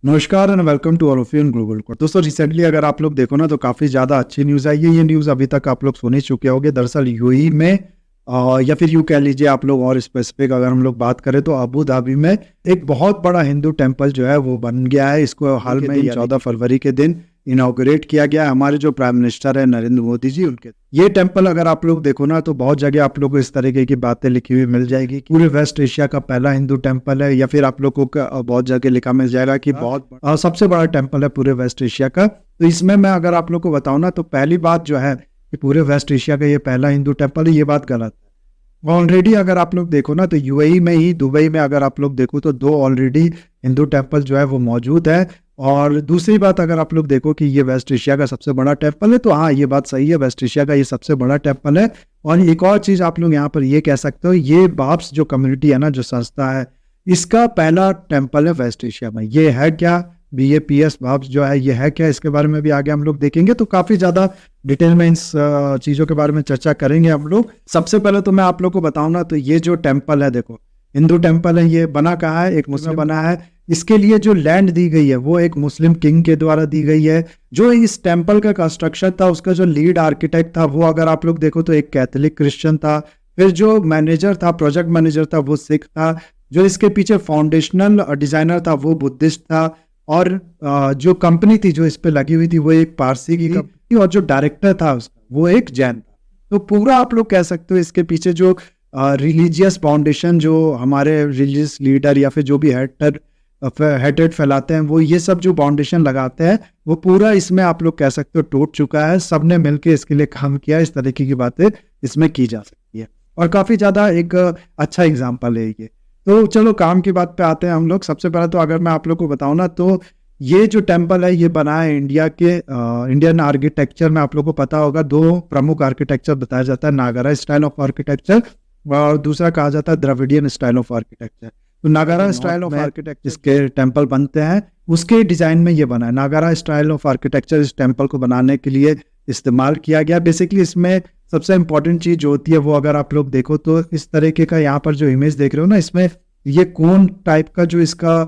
नमस्कार and welcome to all of you in global code. दोस्तों recently अगर आप लोग देखो ना तो काफ़ी ज़्यादा अच्छी न्यूज़ आई है। ये न्यूज़ अभी तक आप लोग सुन ही चुके होंगे। दरअसल यूएई में या फिर यूँ कह लीजिए आप लोग और स्पेसिफिक अगर हम लोग बात करें तो अबू धाबी में एक बहुत बड़ा हिंदू टेम्पल जो है वो बन गया है। इसको हाल में 14 फरवरी के दिन इनॉग्रेट किया गया है। हमारे जो प्राइम मिनिस्टर है नरेंद्र मोदी जी उनके ये टेम्पल अगर आप लोग देखो ना तो बहुत जगह आप लोग को इस तरीके की बातें लिखी हुई मिल जाएगी। पूरे वेस्ट एशिया का पहला हिंदू टेम्पल है, या फिर आप लोगों को बहुत जगह लिखा मिल जाएगा कि सबसे बड़ा टेम्पल है पूरे वेस्ट एशिया का। तो इसमें मैं अगर आप लोग को बताऊं ना तो पहली बात जो है कि पूरे वेस्ट एशिया का ये पहला हिंदू टेम्पल है, ये बात गलत है। ऑलरेडी अगर आप लोग देखो ना तो यूएई में ही दुबई में अगर आप लोग देखो तो 2 ऑलरेडी हिंदू टेम्पल जो है वो मौजूद है। और दूसरी बात अगर आप लोग देखो कि ये वेस्ट एशिया का सबसे बड़ा टेम्पल है तो हाँ ये बात सही है, वेस्ट एशिया का ये सबसे बड़ा टेम्पल है। और एक और चीज़ आप लोग यहाँ पर ये कह सकते हो, ये बाप्स जो कम्युनिटी है ना, जो संस्था है, इसका पहला टेम्पल है वेस्ट एशिया में। ये है क्या, BAPS बाप्स जो है ये है क्या, इसके बारे में भी आगे हम लोग देखेंगे। तो काफ़ी ज़्यादा डिटेल में इन चीज़ों के बारे में चर्चा करेंगे हम लोग। सबसे पहले तो मैं आप लोग को बताऊँ ना तो ये जो टेम्पल है, देखो हिंदू टेम्पल है, ये बना कहाँ है, एक मुस्लिम बना है। इसके लिए जो लैंड दी गई है वो एक मुस्लिम किंग के द्वारा दी गई है। जो इस टेम्पल का कंस्ट्रक्शन था उसका जो लीड आर्किटेक्ट था वो अगर आप लोग देखो तो एक कैथोलिक क्रिश्चियन था। फिर जो मैनेजर था, प्रोजेक्ट मैनेजर था, वो सिख था। जो इसके पीछे फाउंडेशनल डिजाइनर था वो बुद्धिस्ट था। और जो कंपनी थी जो इस पे लगी हुई थी वो एक पारसी की कंपनी, और जो डायरेक्टर था उसका वो एक जैन था। तो पूरा आप लोग कह सकते हो इसके पीछे जो रिलीजियस फाउंडेशन, जो हमारे रिलीजियस लीडर या फिर जो भी हेटेड फैलाते हैं वो ये सब जो फाउंडेशन लगाते हैं वो पूरा इसमें आप लोग कह सकते हो टूट चुका है। सबने मिलकर इसके लिए काम किया, इस तरीके की बातें इसमें की जा सकती है और काफ़ी ज़्यादा एक अच्छा एग्जाम्पल है ये। तो चलो काम की बात पे आते हैं हम लोग। सबसे पहले तो अगर मैं आप लोग को बताऊं ना तो ये जो टेम्पल है ये बना है इंडिया के इंडियन आर्किटेक्चर में। आप लोग को पता होगा 2 प्रमुख आर्किटेक्चर बताया जाता है, नागारा स्टाइल ऑफ आर्किटेक्चर और दूसरा कहा जाता है द्रविडियन स्टाइल ऑफ आर्किटेक्चर। तो नागारा स्टाइल ऑफ आर्किटेक्चर जिसके टेम्पल बनते हैं उसके डिजाइन में ये बना है। नागारा स्टाइल ऑफ आर्किटेक्चर इस टेम्पल को बनाने के लिए इस्तेमाल किया गया। बेसिकली इसमें सबसे इंपॉर्टेंट चीज जो होती है वो अगर आप लोग देखो तो इस तरीके का यहाँ पर जो इमेज देख रहे हो ना, इसमें ये कोन टाइप का जो इसका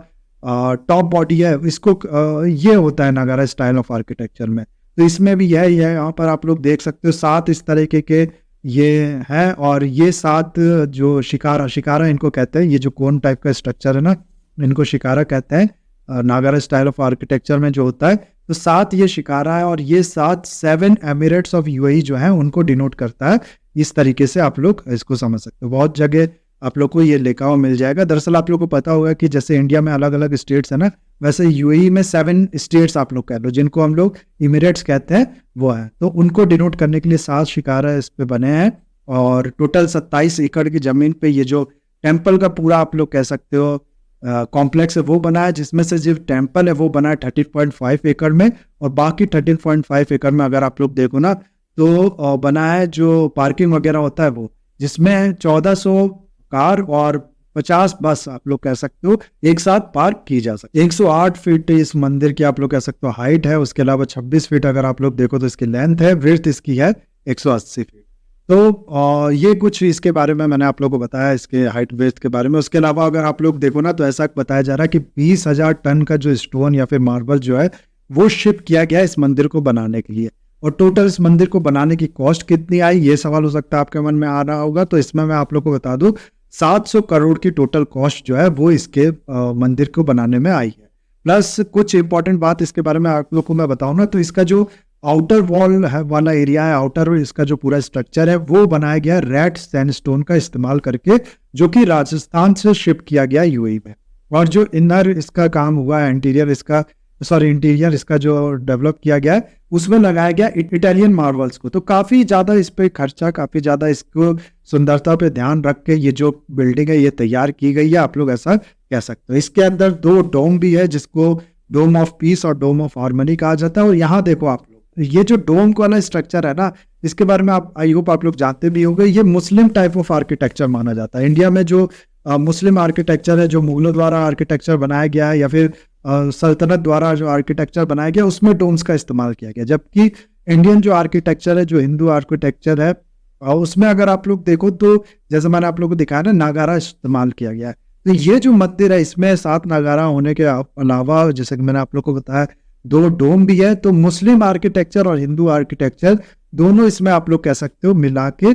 टॉप बॉडी है इसको ये होता है नागारा स्टाइल ऑफ आर्किटेक्चर में। तो इसमें भी यही है, यहाँ पर आप लोग देख सकते हो 7 इस तरीके के ये है। और ये 7 जो शिकारा इनको कहते हैं, ये जो कोन टाइप का स्ट्रक्चर है ना इनको शिकारा कहते हैं नागारा स्टाइल ऑफ आर्किटेक्चर में जो होता है। तो 7 ये शिकारा है और ये 7 एमिरेट्स ऑफ यूएई जो है उनको डिनोट करता है। इस तरीके से आप लोग इसको समझ सकते हो। बहुत जगह आप लोग को ये लिखा हुआ मिल जाएगा। दरअसल आप लोग को पता होगा कि जैसे इंडिया में अलग अलग स्टेट्स है ना, वैसे यूएई में 7 स्टेट्स आप लोग कह लो जिनको हम लोग इमिरेट्स कहते हैं वो है। तो उनको डिनोट करने के लिए 7 शिकारा इस पे बने हैं। और टोटल 27 एकड़ की जमीन पे ये जो टेम्पल का पूरा आप लोग कह सकते हो कॉम्प्लेक्स है वो बना है, जिसमें से जो टेम्पल है वो बना है 13.5 एकड़ में। और बाकी 13.5 एकड़ में अगर आप लोग देखो ना तो बना है जो पार्किंग वगैरह होता है वो, जिसमें 1400 कार और 50 बस आप लोग कह सकते हो एक साथ पार्क की जा सकती है। 108 फीट इस मंदिर की आप लोग कह सकते हो हाइट है। उसके अलावा 26 फीट अगर आप लोग देखो तो इसकी लेंथ है। विड्थ इसकी है 180 फीट। तो ये कुछ इसके बारे में मैंने आप लोगों को बताया, इसके हाइट वेथ के बारे में। उसके अलावा अगर आप लोग देखो ना तो ऐसा बताया जा रहा है कि 20,000 टन का जो स्टोन या फिर मार्बल जो है वो शिप किया गया इस मंदिर को बनाने के लिए। और टोटल इस मंदिर को बनाने की कॉस्ट कितनी आई, ये सवाल हो सकता है आपके मन में आ रहा होगा। तो इसमें मैं आप लोग को बता दूं 700 करोड़ की टोटल कॉस्ट जो है वो इसके मंदिर को बनाने में आई है। प्लस कुछ इंपॉर्टेंट बात इसके बारे में आप लोग को मैं बताऊं ना तो इसका जो आउटर वॉल है वाला एरिया है, आउटर इसका जो पूरा स्ट्रक्चर है वो बनाया गया रेड सैंडस्टोन का इस्तेमाल करके, जो कि राजस्थान से शिप किया गया यूएई में। और जो इनर इसका काम हुआ है, इंटीरियर इसका जो डेवलप किया गया है उसमें लगाया गया इटालियन मार्बल्स को। तो काफ़ी ज़्यादा इस पे खर्चा, काफ़ी ज़्यादा इसको सुंदरता पे ध्यान रख के ये जो बिल्डिंग है ये तैयार की गई है, आप लोग ऐसा कह सकते हो। इसके अंदर 2 डोम भी है जिसको डोम ऑफ पीस और डोम ऑफ हार्मनी कहा जाता है। और यहाँ देखो आप लोग ये जो डोम वाला स्ट्रक्चर है ना, इसके बारे में आप आई होप आप लोग जानते भी होंगे। ये मुस्लिम टाइप ऑफ आर्किटेक्चर माना जाता है। इंडिया में जो मुस्लिम आर्किटेक्चर है, जो मुगलों द्वारा आर्किटेक्चर बनाया गया है या फिर सल्तनत द्वारा जो आर्किटेक्चर बनाया गया उसमें डोम्स का इस्तेमाल किया गया। जबकि इंडियन जो आर्किटेक्चर है, जो हिंदू आर्किटेक्चर है, उसमें अगर आप लोग देखो तो जैसे मैंने आप लोग को दिखाया ना, नागारा इस्तेमाल किया गया है। तो ये जो मंदिर है इसमें 7 नगारा होने के अलावा जैसे कि मैंने आप लोग को बताया 2 डोम भी है। तो मुस्लिम आर्किटेक्चर और हिंदू आर्किटेक्चर दोनों इसमें आप लोग कह सकते हो मिला के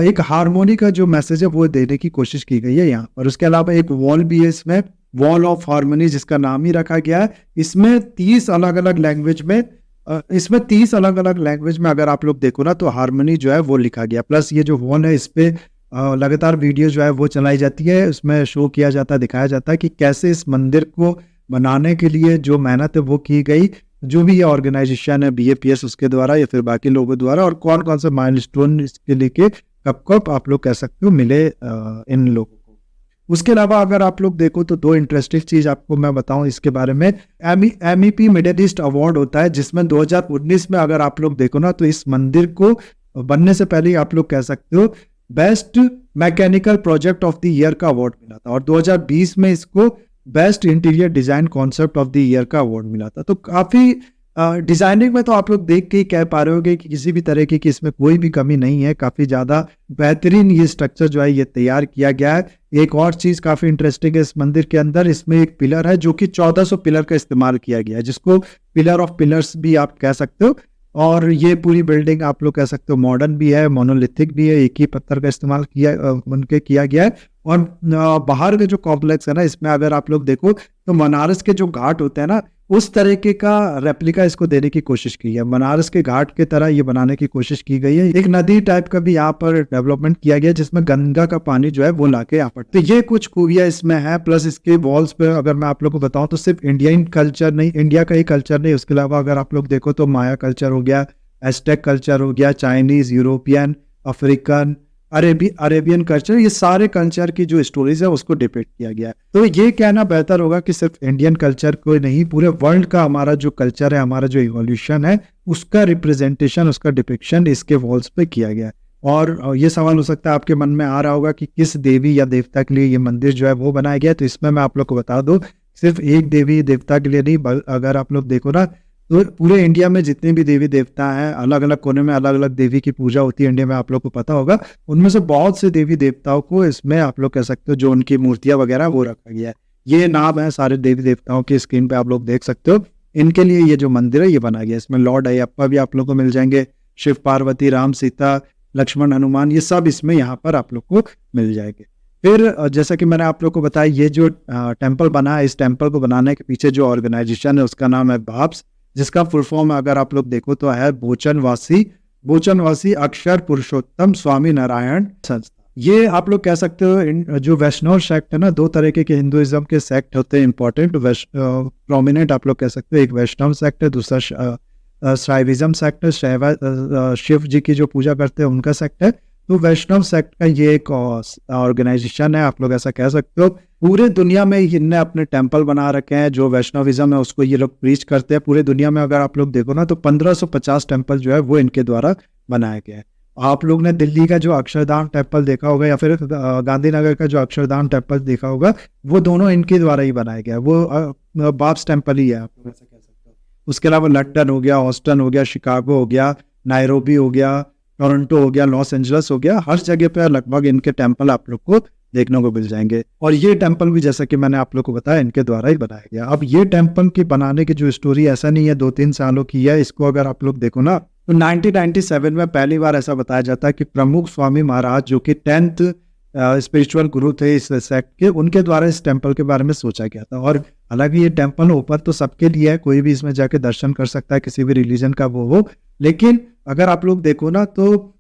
एक हार्मोनी का जो मैसेज है वो देने की कोशिश की गई है यहाँ पर। उसके अलावा एक वॉल भी है इसमें, वॉल ऑफ हार्मनी जिसका नाम ही रखा गया है। इसमें 30 अलग अलग लैंग्वेज में अगर आप लोग देखो ना तो हार्मनी जो है वो लिखा गया। प्लस ये जो वॉल है इस पे लगातार वीडियो जो है वो चलाई जाती है, उसमें शो किया जाता है, दिखाया जाता है कि कैसे इस मंदिर को बनाने के लिए जो मेहनत है वो की गई, जो भी ये ऑर्गेनाइजेशन है BAPS उसके द्वारा या फिर बाकी लोगों द्वारा, और कौन कौन से माइलस्टोन इसके लेके कब कब आप लोग कह सकते हो मिले इन लोगों को। उसके अलावा अगर आप लोग देखो तो 2 इंटरेस्टिंग चीज आपको मैं बताऊं इसके बारे में। MEP मिडिल ईस्ट अवार्ड होता है जिसमें 2019 में अगर आप लोग देखो ना तो इस मंदिर को बनने से पहले आप लोग कह सकते हो best mechanical project of the year का अवार्ड मिला था, और 2020 में इसको best interior design concept of the year का अवार्ड मिला था। तो काफी डिजाइनिंग में तो आप लोग देख के ही कह पा रहे होगे कि किसी भी तरह की इसमें कोई भी कमी नहीं है, काफी ज्यादा बेहतरीन ये स्ट्रक्चर जो है ये तैयार किया गया है। एक और चीज काफी इंटरेस्टिंग है इस मंदिर के अंदर, इसमें एक पिलर है जो कि 1400 पिलर का इस्तेमाल किया गया है, जिसको पिलर ऑफ पिलर्स भी आप कह सकते हो। और ये पूरी बिल्डिंग आप लोग कह सकते हो मॉडर्न भी है, मोनोलिथिक भी है, एक ही पत्थर का इस्तेमाल किया गया है। और बाहर के जो कॉम्प्लेक्स है ना इसमें अगर आप लोग देखो तो बनारस के जो घाट होते हैं ना उस तरीके का रेप्लिका इसको देने की कोशिश की है, बनारस के घाट की तरह ये बनाने की कोशिश की गई है। एक नदी टाइप का भी यहाँ पर डेवलपमेंट किया गया जिसमें गंगा का पानी जो है वो लाके यहाँ पर, तो ये कुछ खूबियां इसमें है। प्लस इसके वॉल्स पे अगर मैं आप लोग को बताऊं तो सिर्फ इंडियन कल्चर नहीं, इंडिया का ही कल्चर नहीं, उसके अलावा अगर आप लोग देखो तो माया कल्चर हो गया, एस्टेक कल्चर हो गया, Chinese, European, African, Arabian culture, ये सारे कल्चर की जो स्टोरीज है उसको डिपिक्ट किया गया है। तो ये कहना बेहतर होगा कि सिर्फ इंडियन कल्चर को नहीं, पूरे वर्ल्ड का हमारा जो कल्चर है, हमारा जो इवोल्यूशन है उसका रिप्रेजेंटेशन, उसका डिपिक्शन इसके वॉल्स पे किया गया है। और ये सवाल हो सकता है आपके मन में आ रहा होगा कि किस देवी या देवता के लिए ये मंदिर जो है वो बनाया गया है। तो इसमें मैं आप लोग को बता दूं सिर्फ एक देवी देवता के लिए नहीं, अगर आप लोग देखो ना तो पूरे इंडिया में जितने भी देवी देवता हैं, अलग अलग कोने में अलग अलग देवी की पूजा होती है इंडिया में, आप लोग को पता होगा। उनमें से बहुत से देवी देवताओं को इसमें आप लोग कह सकते हो जो उनकी मूर्तियां वगैरह वो रखा गया है। ये नाम है सारे देवी देवताओं की, स्क्रीन पे आप लोग देख सकते हो। इनके लिए ये जो मंदिर है ये बनाया गया है। इसमें लॉर्ड अयप्पा भी आप लोग को मिल जाएंगे, शिव पार्वती, राम सीता, लक्ष्मण हनुमान, ये सब इसमें यहाँ पर आप लोग को मिल जाएंगे। फिर जैसा कि मैंने आप लोग को बताया ये जो टेम्पल बना है, इस टेम्पल को बनाने के पीछे जो ऑर्गेनाइजेशन है उसका नाम है बाप्स, जिसका फुल फॉर्म अगर आप लोग देखो तो है बोचनवासी अक्षर पुरुषोत्तम स्वामी नारायण संस्था। ये आप लोग कह सकते हो जो वैष्णव सेक्ट है ना, 2 तरीके के हिंदुइज्म के सेक्ट होते हैं इंपॉर्टेंट, प्रोमिनेंट आप लोग कह सकते हो। एक वैष्णव सेक्ट है, दूसरा शैविज्म सेक्ट है, शिव जी की जो पूजा करते हैं उनका सेक्ट है। तो वैष्णव सेक्ट का ये एक ऑर्गेनाइजेशन है, आप लोग ऐसा कह सकते हो। पूरे दुनिया में इनने अपने टेम्पल बना रखे हैं, जो वैष्णविज्म है उसको ये लोग प्रीच करते हैं। पूरे दुनिया में अगर आप लोग देखो ना तो 1550 टेम्पल जो है वो इनके द्वारा बनाया गया है। आप लोग ने दिल्ली का जो अक्षरधाम टेम्पल देखा होगा या फिर गांधीनगर का जो अक्षरधाम टेम्पल देखा होगा, वो दोनों इनके द्वारा ही बनाया गया है, वो बाप्स टेम्पल ही है, आप लोग ऐसा कह सकते हो। उसके अलावा लंदन हो गया, ऑस्टन हो गया, शिकागो हो गया, नायरोबी हो गया, टोरंटो हो गया, लॉस एंजल्स हो गया, हर जगह पे लगभग इनके टेम्पल आप लोग को देखने को मिल जाएंगे। और ये टेम्पल भी जैसा कि मैंने आप लोग को बताया इनके द्वारा ही बनाया गया। अब ये टेम्पल की बनाने की जो स्टोरी ऐसा नहीं है 2-3 सालों की है, इसको अगर आप लोग देखो ना तो 1997 में पहली बार ऐसा बताया जाता है कि प्रमुख स्वामी महाराज जो कि 10th स्पिरिचुअल गुरु थे इस सेक्ट के, उनके द्वारा इस टेम्पल के बारे में सोचा गया था। और हालांकि ये टेम्पल ओपन तो सबके लिए है, कोई भी इसमें जाके दर्शन कर सकता है, किसी भी रिलीजन का वो हो। लेकिन अगर आप लोग देखो ना तो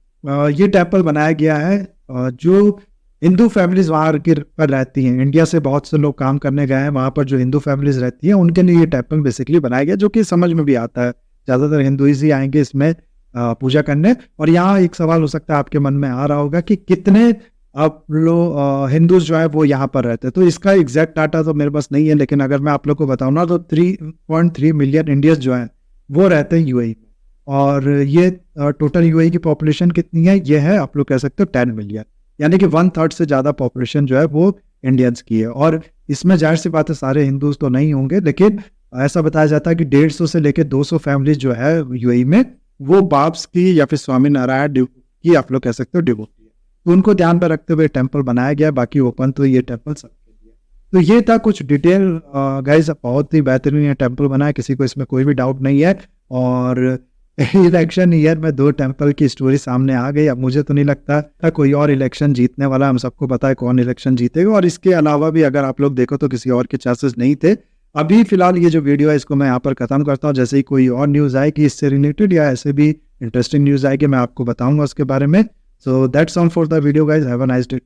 ये टेम्पल बनाया गया है जो हिंदू फैमिलीज वहाँ पर रहती हैं, इंडिया से बहुत से लोग काम करने गए हैं वहाँ पर, जो हिंदू फैमिलीज रहती हैं उनके लिए ये टेम्पल बेसिकली बनाया गया, जो कि समझ में भी आता है। ज़्यादातर हिंदुइज ही आएंगे इसमें पूजा करने। और यहाँ एक सवाल हो सकता है आपके मन में आ रहा होगा कि कितने आप लोग हिंदूज जो है वो यहाँ पर रहते हैं। तो इसका एग्जैक्ट डाटा तो मेरे पास नहीं है, लेकिन अगर मैं आप लोग को बताऊँ ना तो 3.3 मिलियन इंडियंस जो हैं वो रहते हैं यूएई में। और ये टोटल यूएई की पॉपुलेशन कितनी है, ये है आप लोग कह सकते हो 10 मिलियन, यानी कि 1/3 से ज़्यादा पॉपुलेशन जो है वो इंडियंस की है। और इसमें जाहिर सी बात है सारे हिंदूज तो नहीं होंगे, लेकिन ऐसा बताया जाता है कि 150 से लेकर 200 फैमिलीज जो है यूएई में वो बाप्स की या फिर स्वामी नारायण की आप लोग कह सकते हो डिवोटी है। तो उनको ध्यान में रखते हुए टेम्पल बनाया गया, बाकी ओपन तो ये टेम्पल सबके लिए। तो ये था कुछ डिटेल गाइस, बहुत ही बेहतरीन ये टेम्पल बना है, किसी को इसमें कोई भी डाउट नहीं है। और इलेक्शन ईयर में 2 टेम्पल की स्टोरी सामने आ गई। अब मुझे तो नहीं लगता कोई और इलेक्शन जीतने वाला, हम सबको पता है कौन इलेक्शन जीतेगा। और इसके अलावा भी अगर आप लोग देखो तो किसी और के चांसेस नहीं थे। अभी फिलहाल ये जो वीडियो है इसको मैं यहाँ पर खत्म करता हूँ। जैसे ही कोई और न्यूज़ आएगी इससे रिलेटेड या ऐसे भी इंटरेस्टिंग न्यूज़ आएगी, मैं आपको बताऊंगा उसके बारे में। So that's all for the video guys, have a nice day.